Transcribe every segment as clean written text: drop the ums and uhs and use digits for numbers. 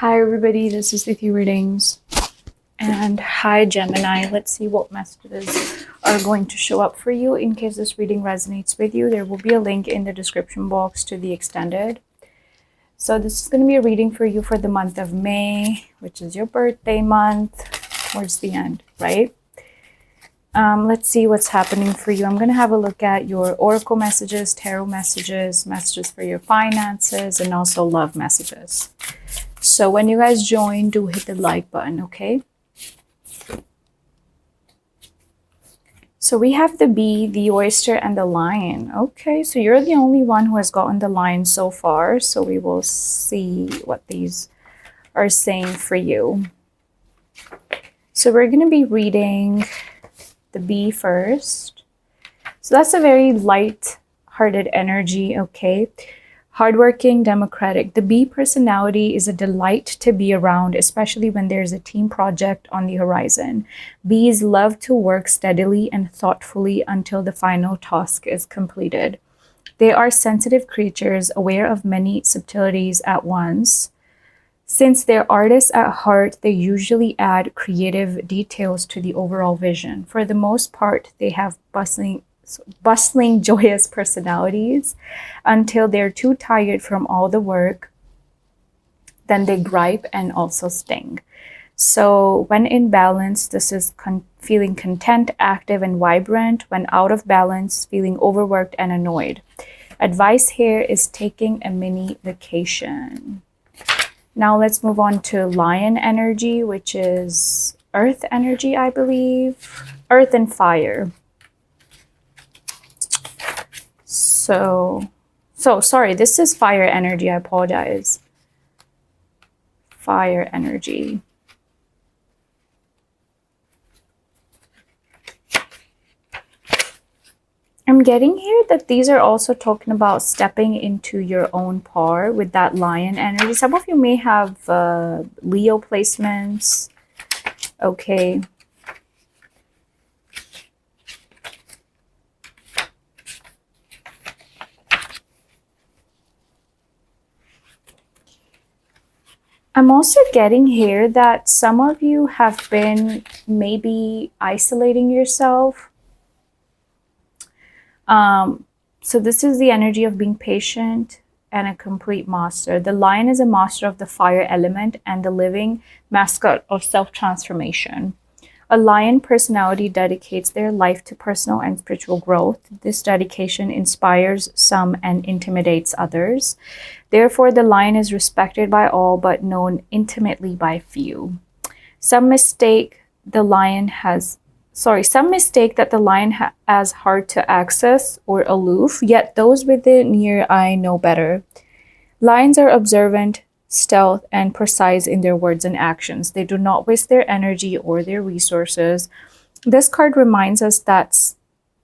Hi everybody, this is Tithi Readings. And hi Gemini, let's see what messages are going to show up for you. In case this reading resonates with you, there will be a link in the description box to the extended. So this is going to be a reading for you for the month of May, which is your birthday month, towards the end, right? Let's see what's happening for you. I'm going to have a look at your oracle messages, tarot messages, messages for your finances, and also love messages. So when you guys join, do hit the like button, okay? So we have the bee, the oyster, and the lion. Okay, so you're the only one who has gotten the lion so far. So we will see what these are saying for you. So we're going to be reading the bee first. So that's a very light-hearted energy, okay? Hardworking, democratic. The bee personality is a delight to be around, especially when there's a team project on the horizon. Bees love to work steadily and thoughtfully until the final task is completed. They are sensitive creatures, aware of many subtleties at once. Since they're artists at heart, they usually add creative details to the overall vision. For the most part, they have bustling, joyous personalities until they're too tired from all the work. Then they gripe and also sting. So when in balance, this is feeling content, active, and vibrant. When out of balance, feeling overworked and annoyed. Advice here is taking a mini vacation. Now let's move on to lion energy, which is earth energy, I believe. Earth and fire. So sorry, this is fire energy. I apologize. Fire energy. I'm getting here that these are also talking about stepping into your own power with that lion energy. Some of you may have Leo placements. Okay. I'm also getting here that some of you have been maybe isolating yourself. So this is the energy of being patient and a complete master. The lion is a master of the fire element and the living mascot of self-transformation. A lion personality dedicates their life to personal and spiritual growth. This dedication inspires some and intimidates others. Therefore, the lion is respected by all but known intimately by few. Some mistake that the lion as hard to access or aloof, yet those with the near eye know better. Lions are observant, stealth, and precise in their words and actions. They do not waste their energy or their resources. This card reminds us that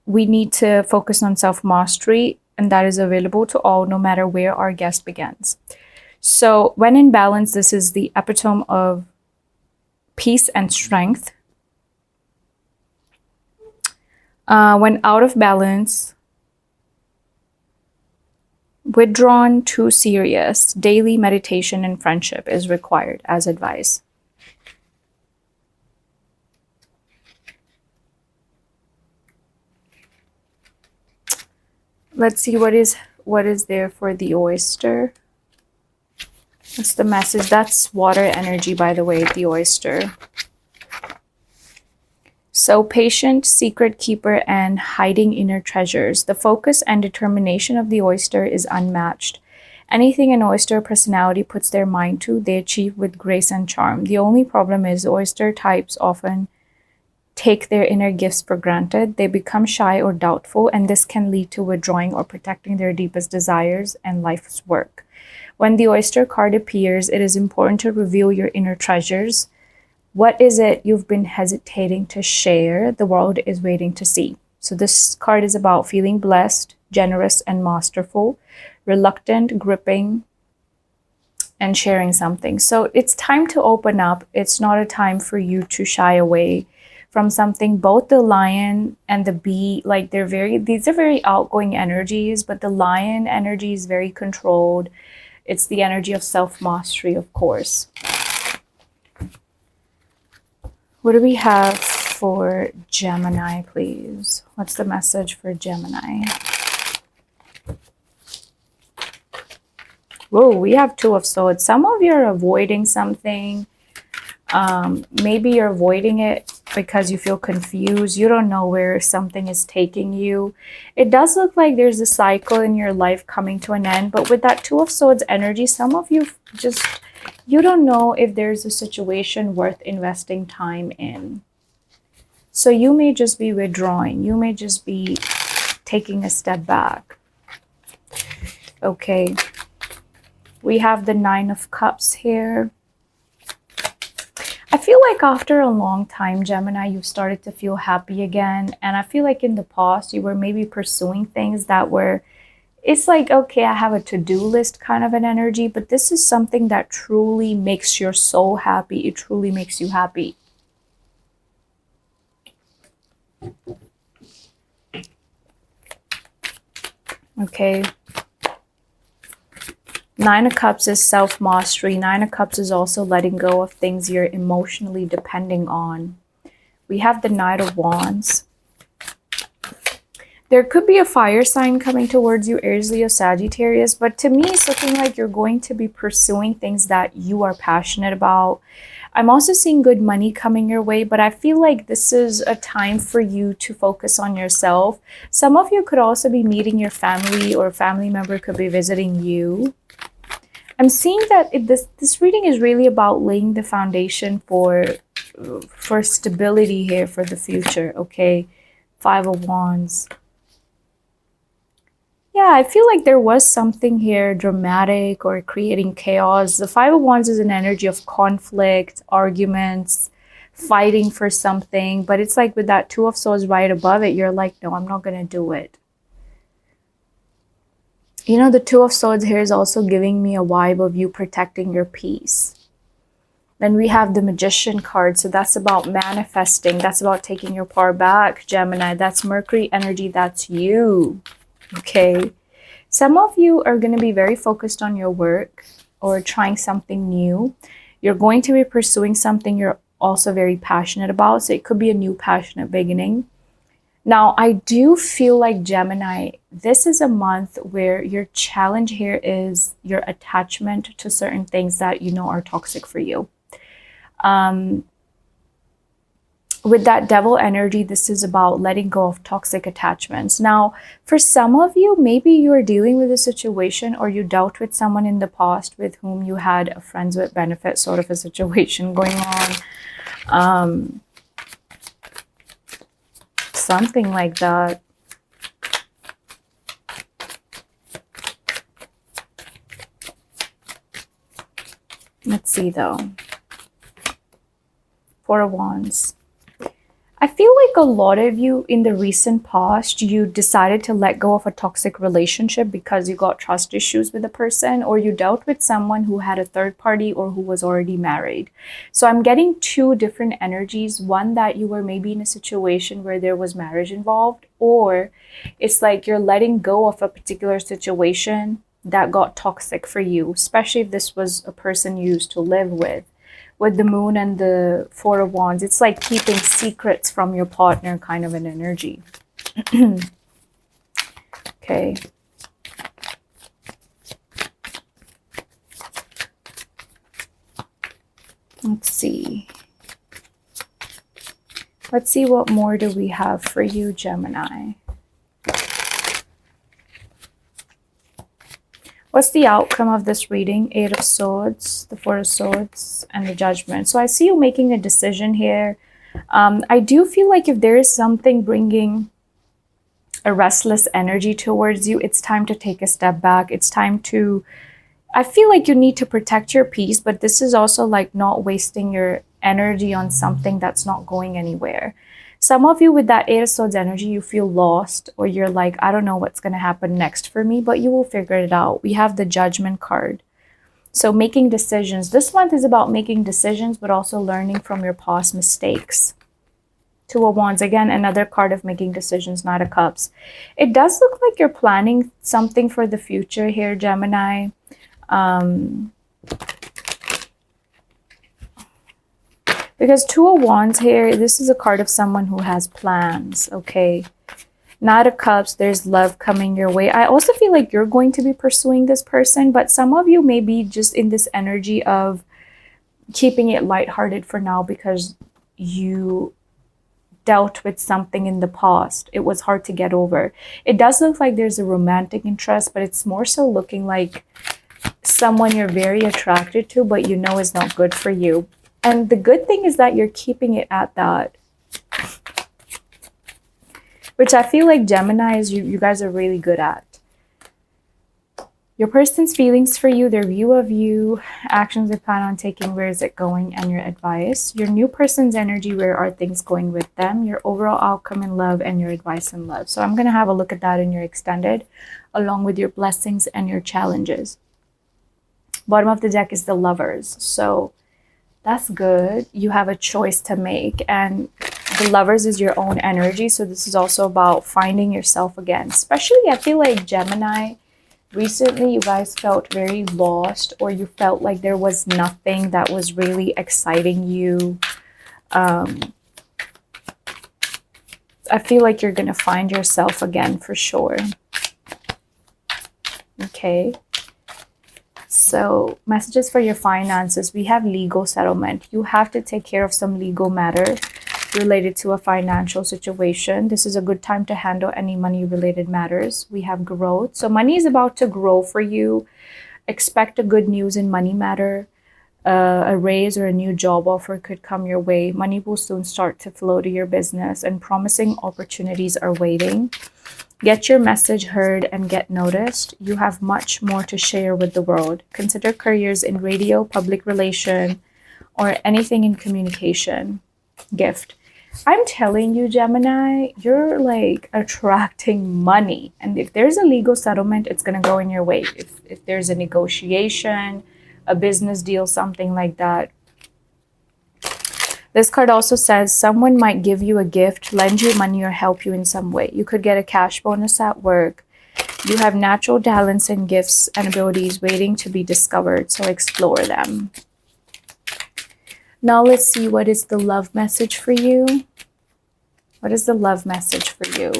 we need to focus on self-mastery, and that is available to all, no matter where our guest begins. So when in balance, this is the epitome of peace and strength. When out of balance, withdrawn, too serious, daily meditation and friendship is required as advice. Let's see what is there for the oyster. That's the message. That's water energy, by the way, the oyster. So patient, secret keeper, and hiding inner treasures. The focus and determination of the oyster is unmatched. Anything an oyster personality puts their mind to, they achieve with grace and charm. The only problem is oyster types often take their inner gifts for granted. They become shy or doubtful, and this can lead to withdrawing or protecting their deepest desires and life's work. When the oyster card appears, it is important to reveal your inner treasures. What is it you've been hesitating to share? The world is waiting to see. So this card is about feeling blessed, generous, and masterful, reluctant, gripping, and sharing something. So it's time to open up. It's not a time for you to shy away from something. Both the lion and the bee, like these are very outgoing energies, but the lion energy is very controlled. It's the energy of self-mastery, of course. What do we have for Gemini, please? What's the message for Gemini? Whoa, we have Two of Swords. Some of you are avoiding something. Maybe you're avoiding it because you feel confused. You don't know where something is taking you. It does look like there's a cycle in your life coming to an end. But with that Two of Swords energy, some of you just, you don't know if there's a situation worth investing time in. So you may just be withdrawing. You may just be taking a step back. Okay. We have the Nine of Cups here. I feel like after a long time, Gemini, you've started to feel happy again. And I feel like in the past, you were maybe pursuing things that were, it's like, okay, I have a to-do list kind of an energy, but this is something that truly makes your soul happy. It truly makes you happy. Okay. Nine of Cups is self-mastery. Nine of Cups is also letting go of things you're emotionally depending on. We have the Knight of Wands. There could be a fire sign coming towards you, Aries, Leo, Sagittarius, but to me, it's looking like you're going to be pursuing things that you are passionate about. I'm also seeing good money coming your way, but I feel like this is a time for you to focus on yourself. Some of you could also be meeting your family, or a family member could be visiting you. I'm seeing that this reading is really about laying the foundation for stability here for the future, okay? Five of Wands. Yeah, I feel like there was something here dramatic or creating chaos. The Five of Wands is an energy of conflict, arguments, fighting for something. But it's like with that Two of Swords right above it, you're like, no, I'm not going to do it. You know, the Two of Swords here is also giving me a vibe of you protecting your peace. Then we have the Magician card. So that's about manifesting. That's about taking your power back, Gemini. That's Mercury energy. That's you. Okay. Some of you are going to be very focused on your work or trying something new. You're going to be pursuing something you're also very passionate about. So it could be a new passionate beginning. Now, I do feel like Gemini, this is a month where your challenge here is your attachment to certain things that you know are toxic for you. With that Devil energy, this is about letting go of toxic attachments. Now, for some of you, maybe you're dealing with a situation or you dealt with someone in the past with whom you had a friends with benefit sort of a situation going on. Something like that. Let's see though. Four of Wands. I feel like a lot of you in the recent past, you decided to let go of a toxic relationship because you got trust issues with a person, or you dealt with someone who had a third party or who was already married. So I'm getting two different energies. One, that you were maybe in a situation where there was marriage involved, or it's like you're letting go of a particular situation that got toxic for you, especially if this was a person you used to live with. With the Moon and the Four of Wands, it's like keeping secrets from your partner kind of an energy. Okay. Let's see. Let's see what more do we have for you, Gemini. What's the outcome of this reading? Eight of Swords, the Four of Swords, and the Judgment. So I see you making a decision here. I do feel like if there is something bringing a restless energy towards you, it's time to take a step back. It's time to, I feel like you need to protect your peace, but this is also like not wasting your energy on something that's not going anywhere. Some of you with that Eight of Swords energy, you feel lost, or you're like, I don't know what's going to happen next for me, but you will figure it out. We have the Judgment card. So making decisions. This month is about making decisions, but also learning from your past mistakes. Two of Wands, again, another card of making decisions, Knight of Cups. It does look like you're planning something for the future here, Gemini. Because Two of Wands here, this is a card of someone who has plans, okay? Knight of Cups, there's love coming your way. I also feel like you're going to be pursuing this person, but some of you may be just in this energy of keeping it lighthearted for now because you dealt with something in the past. It was hard to get over. It does look like there's a romantic interest, but it's more so looking like someone you're very attracted to, but you know is not good for you. And the good thing is that you're keeping it at that. Which I feel like Gemini is you guys are really good at. Your person's feelings for you, their view of you, actions they plan on taking, where is it going, and your advice. Your new person's energy, where are things going with them, your overall outcome in love, and your advice in love. So I'm going to have a look at that in your extended, along with your blessings and your challenges. Bottom of the deck is the Lovers. So that's good. You have a choice to make, and the Lovers is your own energy. So this is also about finding yourself again. Especially, I feel like Gemini, recently you guys felt very lost, or you felt like there was nothing that was really exciting you. I feel like you're going to find yourself again for sure. Okay. So messages for your finances. We have legal settlement. You have to take care of some legal matter related to a financial situation. This is a good time to handle any money related matters. We have growth. So money is about to grow for you. Expect a good news in money matter. A raise or a new job offer could come your way. Money will soon start to flow to your business, and promising opportunities are waiting. Get your message heard and get noticed. You have much more to share with the world. Consider careers in radio, public relation, or anything in communication. Gift. I'm telling you, Gemini, you're like attracting money. And if there's a legal settlement, it's going to go in your way. If there's a negotiation, a business deal, something like that. This card also says someone might give you a gift, lend you money, or help you in some way. You could get a cash bonus at work. You have natural talents and gifts and abilities waiting to be discovered, so explore them. Now let's see, what is the love message for you? What is the love message for you?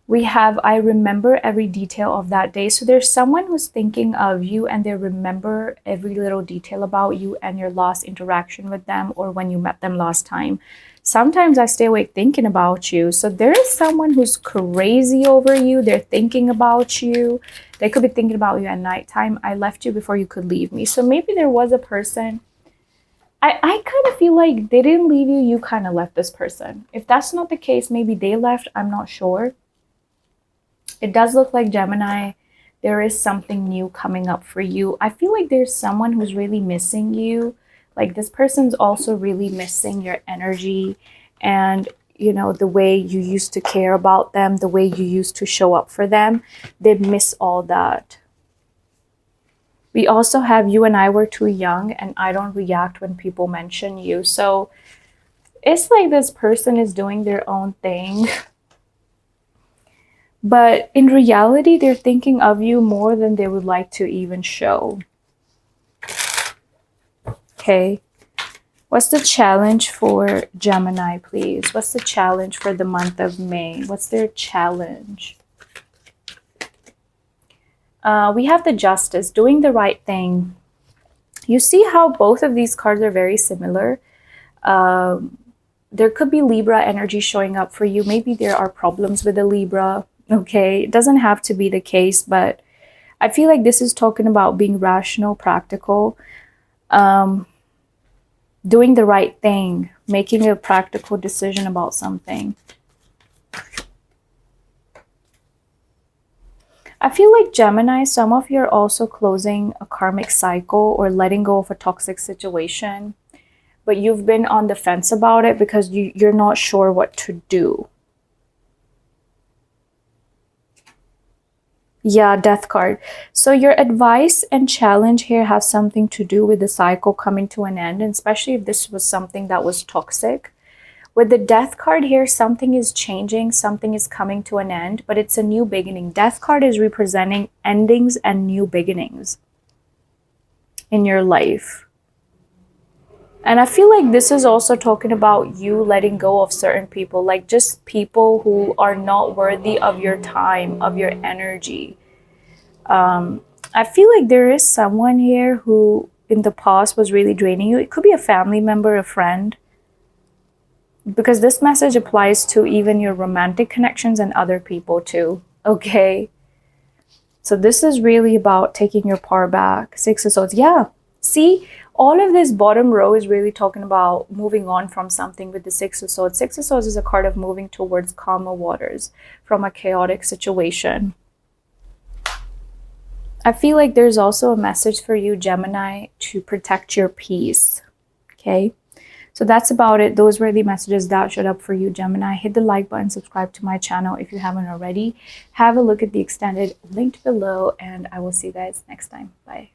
We have, I remember every detail of that day. So there's someone who's thinking of you, and they remember every little detail about you and your last interaction with them, or when you met them last time. Sometimes I stay awake thinking about you. So there is someone who's crazy over you. They're thinking about you. They could be thinking about you at nighttime. I left you before you could leave me. So maybe there was a person. I kind of feel like they didn't leave you. You kind of left this person. If that's not the case, maybe they left. I'm not sure. It does look like, Gemini, there is something new coming up for you. I feel like there's someone who's really missing you. Like this person's also really missing your energy and, you know, the way you used to care about them, the way you used to show up for them. They miss all that. We also have, you and I were too young, and I don't react when people mention you. So it's like this person is doing their own thing. But in reality, they're thinking of you more than they would like to even show. Okay. What's the challenge for Gemini, please? What's the challenge for the month of May? What's their challenge? We have the Justice, doing the right thing. You see how both of these cards are very similar. There could be Libra energy showing up for you. Maybe there are problems with the Libra. Okay, it doesn't have to be the case, but I feel like this is talking about being rational, practical, doing the right thing, making a practical decision about something. I feel like, Gemini, some of you are also closing a karmic cycle or letting go of a toxic situation, but you've been on the fence about it because you're not sure what to do. Yeah, Death card. So your advice and challenge here has something to do with the cycle coming to an end, and especially if this was something that was toxic With the Death card here, something is changing, something is coming to an end, but it's a new beginning. Death card is representing endings and new beginnings in your life. And I feel like this is also talking about you letting go of certain people, like just people who are not worthy of your time, of your energy. I feel like there is someone here who in the past was really draining you. It could be a family member, a friend, because this message applies to even your romantic connections and other people too, okay? So this is really about taking your power back. Six of Swords, yeah. See, all of this bottom row is really talking about moving on from something with the Six of Swords. Six of Swords is a card of moving towards calmer waters from a chaotic situation. I feel like there's also a message for you, Gemini, to protect your peace, okay? So that's about it. Those were the messages that showed up for you, Gemini. Hit the like button, subscribe to my channel if you haven't already. Have a look at the extended linked below, and I will see you guys next time. Bye.